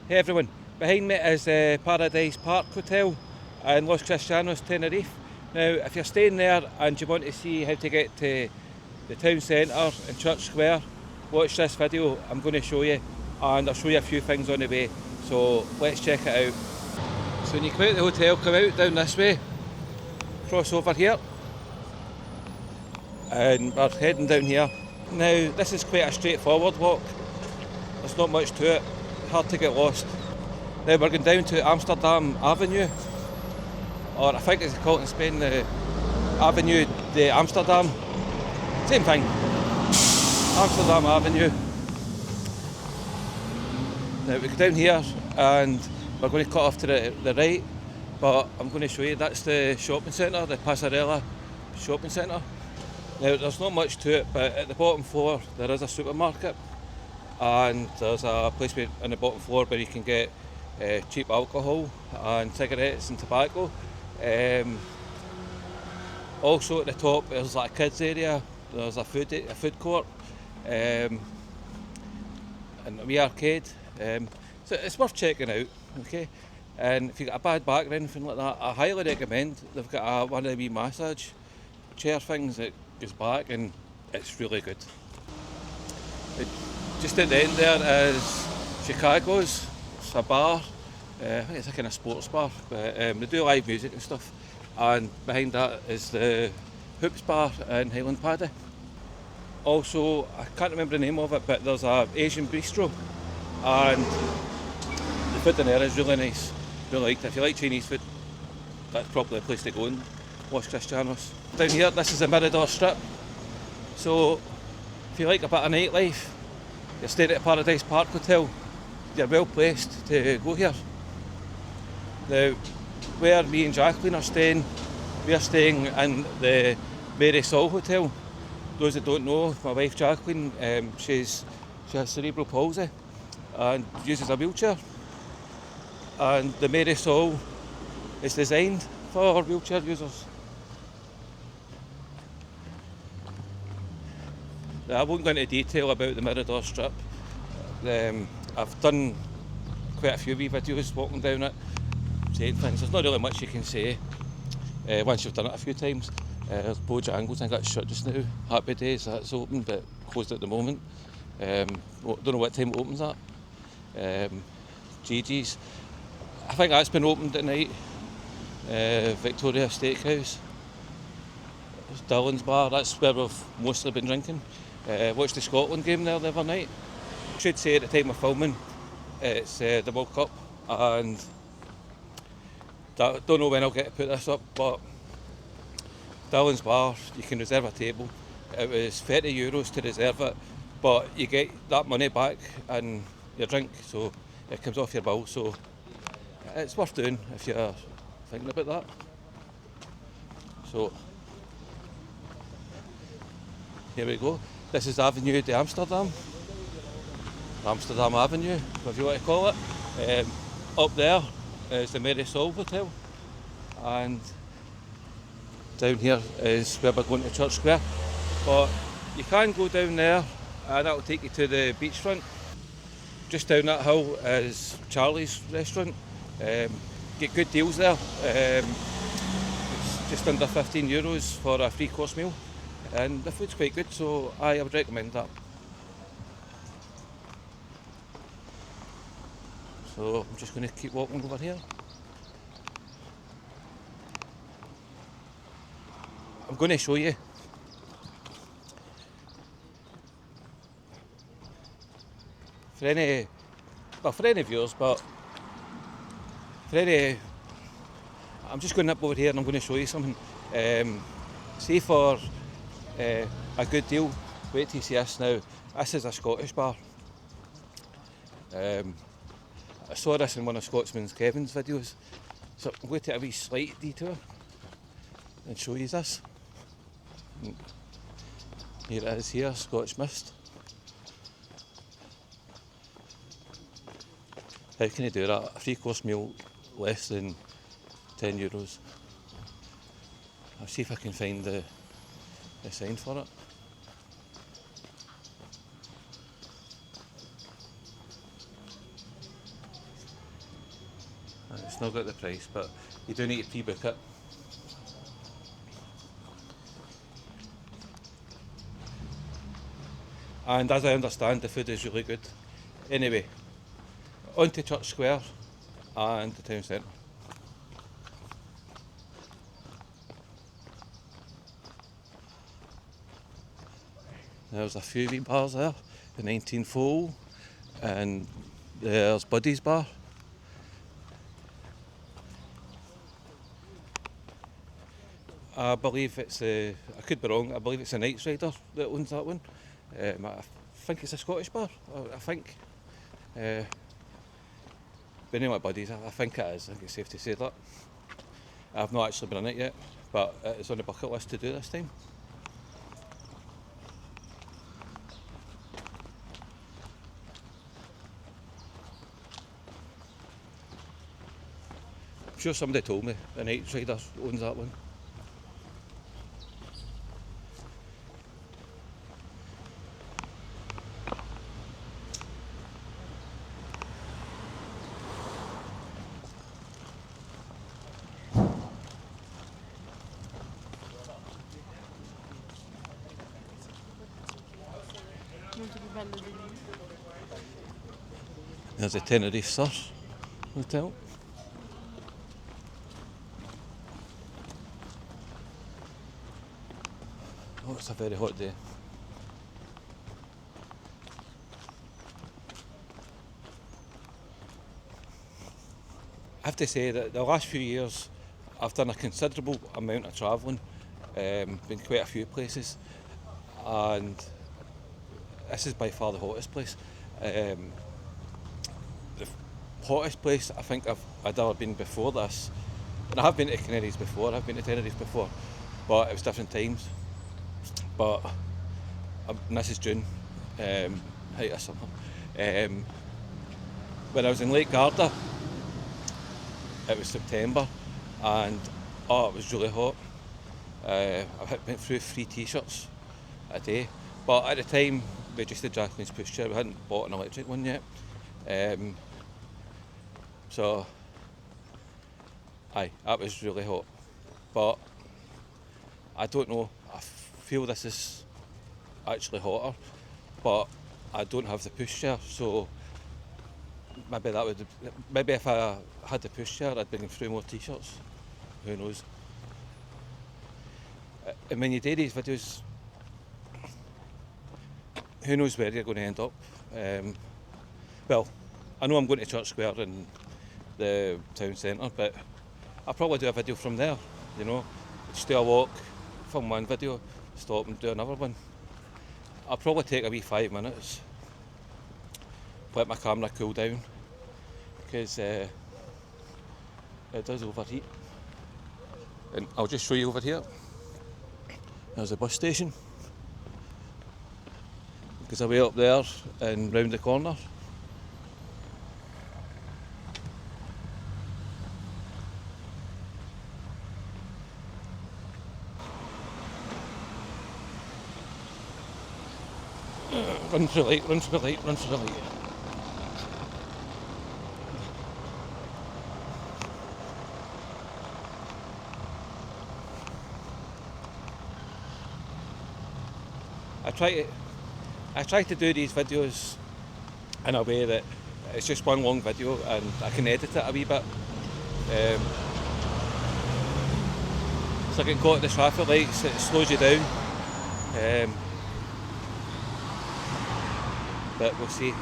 Hey everyone, behind me is Paradise Park Hotel in Los Cristianos, Tenerife. Now, if you're staying there and you want to see how to get to the town centre and Church Square, watch this video. I'm going to show you, and I'll show you a few things on the way. So let's check it out. So when you come out of the hotel, come out down this way, cross over here, and we're heading down here. Now, this is quite a straightforward walk. There's not much to it, hard to get lost. Now we're going down to Amsterdam Avenue, or I think it's called in Spain the Avenue de Amsterdam. Same thing, Amsterdam Avenue. Now we go down here and we're going to cut off to the right, but I'm going to show you that's the shopping centre, the Pasarela shopping centre. Now there's not much to it, but at the bottom floor there is a supermarket, and there's a place on the bottom floor where you can get cheap alcohol and cigarettes and tobacco. Also at the top there's like a kids area, there's a food court, and a wee arcade. So it's worth checking out, okay? And if you've got a bad back or anything like that, I highly recommend. They've got one of the wee massage chair things that goes back, and it's really good. Just at the end there is Chicago's. It's a bar. I think it's a kind of sports bar, but they do live music and stuff. And behind that is the Hoops Bar in Highland Paddy. Also, I can't remember the name of it, but there's an Asian bistro, and the food in there is really nice. Really liked it. If you like Chinese food, that's probably the place to go in Los Cristianos. Down here, this is the Mirador Strip. So, if you like a bit of nightlife, you're staying at Paradise Park Hotel, you're well placed to go here. Now, where me and Jacqueline are staying, we're staying in the Mary Sol Hotel. Those that don't know, my wife Jacqueline, she has cerebral palsy and uses a wheelchair. And the Mary Sol is designed for wheelchair users. Now, I won't go into detail about the Mirador Strip. I've done quite a few wee videos walking down it, saying things. There's not really much you can say once you've done it a few times. There's Bojangles, I think that's shut just now. Happy Days, that's open but closed at the moment. Don't know what time it opens at. Gigi's, I think that's been opened at night. Victoria Steakhouse. There's Dylan's Bar, that's where we've mostly been drinking. Watched the Scotland game there the other night. I should say at the time of filming, it's the World Cup, and don't know when I'll get to put this up, but Dylan's Bar, you can reserve a table. It was €30 to reserve it, but you get that money back in your drink, so it comes off your bill, so it's worth doing if you're thinking about that. So, here we go. This is Avenue de Amsterdam. Amsterdam Avenue, whatever you want to call it. Up there is the Mary Sol Hotel, and down here is where we're going to Church Square. But you can go down there and that'll take you to the beachfront. Just down that hill is Charlie's restaurant. Get good deals there. It's just under €15 for a 3-course meal, and the food's quite good, so I would recommend that. So I'm just going to keep walking over here. I'm going to show you. For any viewers, but I'm just going to nip over here and I'm going to show you something. See, for a good deal, wait till you see this now. This is a Scottish bar. I saw this in one of Scotsman Kevin's videos, so I'm going to take a wee slight detour and show you this. Here it is here, Scotch Mist. How can you do that? A 3-course meal less than €10. I'll see if I can find the sign for it. It's not got the price, but you do need to pre-book it. And as I understand, the food is really good. Anyway, on to Church Square and the town centre. There's a few wee bars there, the 19 Foal, and there's Buddy's Bar. I believe it's I could be wrong, I believe it's a Knights Rider that owns that one. I think it's a Scottish bar, I think. But anyway, Buddy's, I think it is, I think it's safe to say that. I've not actually been in it yet, but it's on the bucket list to do this time. I'm sure somebody told me the Knights Rider owns that one. There's a Tenerife Surf Hotel. Oh, it's a very hot day. I have to say that the last few years I've done a considerable amount of travelling, been quite a few places, and this is by far the hottest place. The hottest place I think I'd ever been before this, and I have been to Canaries before, I've been to Tenerife before, but it was different times. But and this is June, height of summer. When I was in Lake Garda, it was September, and it was really hot. I went through 3 t-shirts a day, but at the time we just did Jacqueline's pushchair, we hadn't bought an electric one yet. So, that was really hot. But I don't know, I feel this is actually hotter, but I don't have the pushchair, so maybe if I had the pushchair I'd bring through more t-shirts, who knows. And when you do these videos, who knows where you're going to end up. Well, I know I'm going to Church Square and the town centre, but I'll probably do a video from there, you know, just do a walk, film one video, stop and do another one. I'll probably take a wee 5 minutes, let my camera cool down, because it does overheat. And I'll just show you over here. There's a bus station. Goes away up there and round the corner. Run for the light, run for the light, run for the light. I try to do these videos in a way that it's just one long video and I can edit it a wee bit. So I get caught at the traffic lights, it slows you down. But we'll see.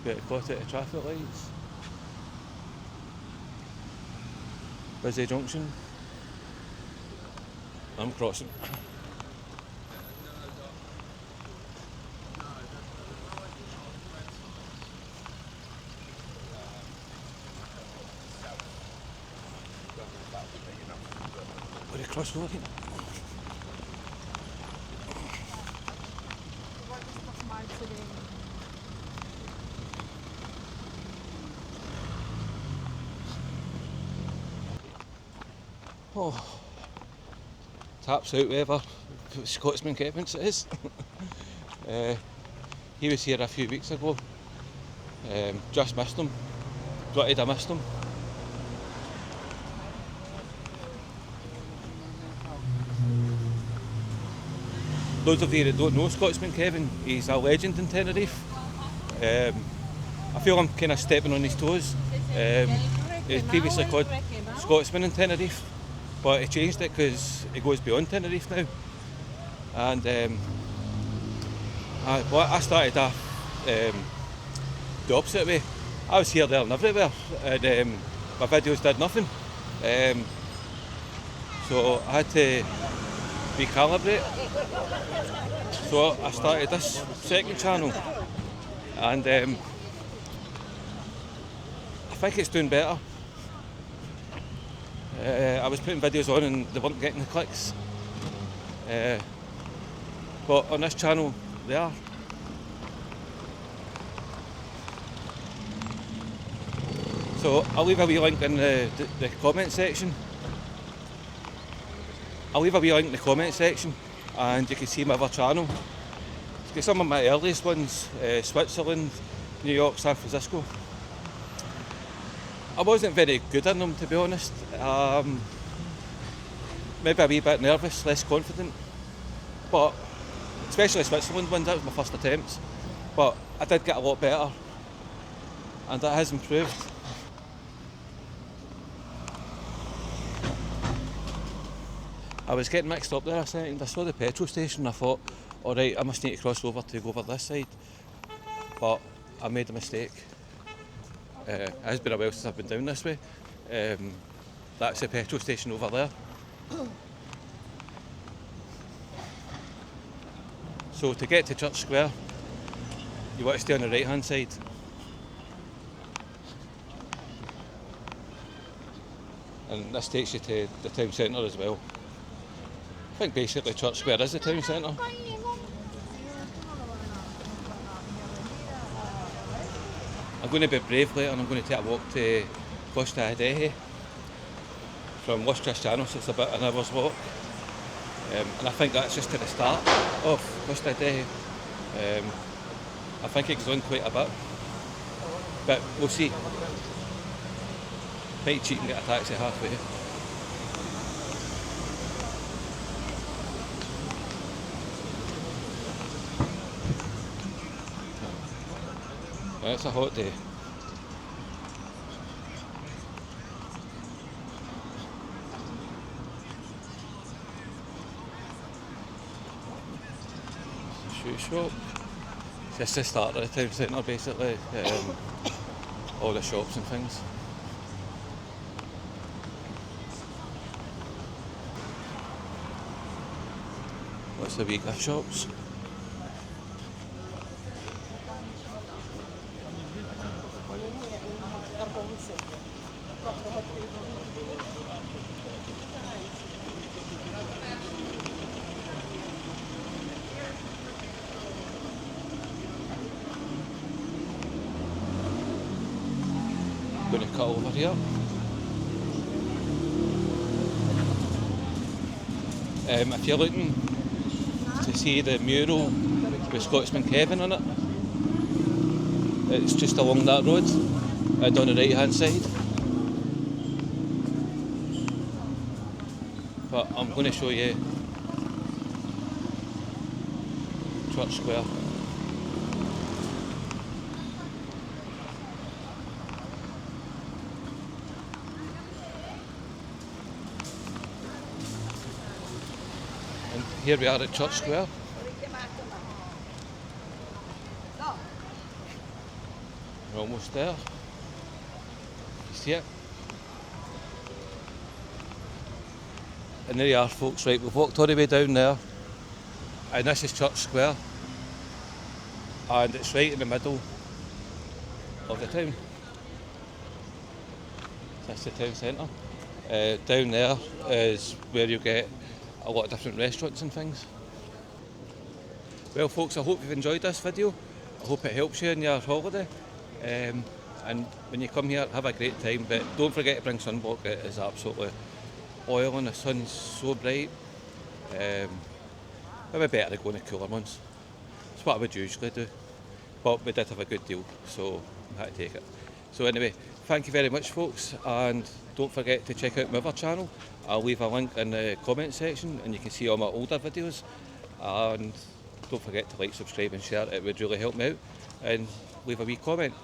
Get caught at the traffic lights. Busier junction. I'm crossing. What a crossroad. Oh, taps out wherever Scotsman Kevin says. He was here a few weeks ago Just missed them. Gutted I missed them. Those of you that don't know Scotsman Kevin, he's a legend in Tenerife. I feel I'm kind of stepping on his toes. He was previously called Scotsman in Tenerife, but he changed it because he goes beyond Tenerife now. And I started off the opposite way. I was here, there and everywhere, and my videos did nothing. So I had to recalibrate. So I started this second channel, and I think it's doing better. I was putting videos on and they weren't getting the clicks. But on this channel, they are. So I'll leave a wee link in the comment section. And you can see my other channel. It's got some of my earliest ones, Switzerland, New York, San Francisco. I wasn't very good in them, to be honest. Maybe a wee bit nervous, less confident. But especially Switzerland ones, that was my first attempts. But I did get a lot better, and that has improved. I was getting mixed up there a second. I saw the petrol station and I thought, alright, I must need to cross over to go over this side. But I made a mistake. It has been a while since I've been down this way. That's the petrol station over there. So to get to Church Square, you want to stay on the right hand side. And this takes you to the town centre as well. I think basically Church Square is the town centre. I'm going to be brave later and I'm going to take a walk to JetsetDan. From Los Cristianos, it's about an hour's walk. And I think that's just to the start of JetsetDan. I think it goes on quite a bit. But we'll see. Might cheat and get a taxi halfway. It's a hot day. Shoe shop. It's just the start of the town centre basically. All the shops and things. What's the wee gift shops? Going to cut over here. If you're looking to see the mural with Scotsman Kevin on it, it's just along that road and on the right hand side. But I'm going to show you Church Square. And here we are at Church Square. We're almost there. You see it? And there you are, folks. Right, we've walked all the way down there, and this is Church Square, and it's right in the middle of the town. That's the town centre. Down there is where you get a lot of different restaurants and things. Well, folks, I hope you've enjoyed this video. I hope it helps you in your holiday. And when you come here, have a great time, but don't forget to bring sunblock. It is absolutely oiling, the sun's so bright. Maybe better to go in the cooler months. That's what I would usually do. but we did have a good deal, so we had to take it. So anyway, thank you very much, folks, and don't forget to check out my other channel. I'll leave a link in the comment section and you can see all my older videos, and don't forget to like, subscribe and share. It would really help me out, and leave a wee comment.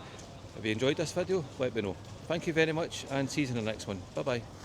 If you enjoyed this video, let me know. Thank you very much, and see you in the next one. Bye bye.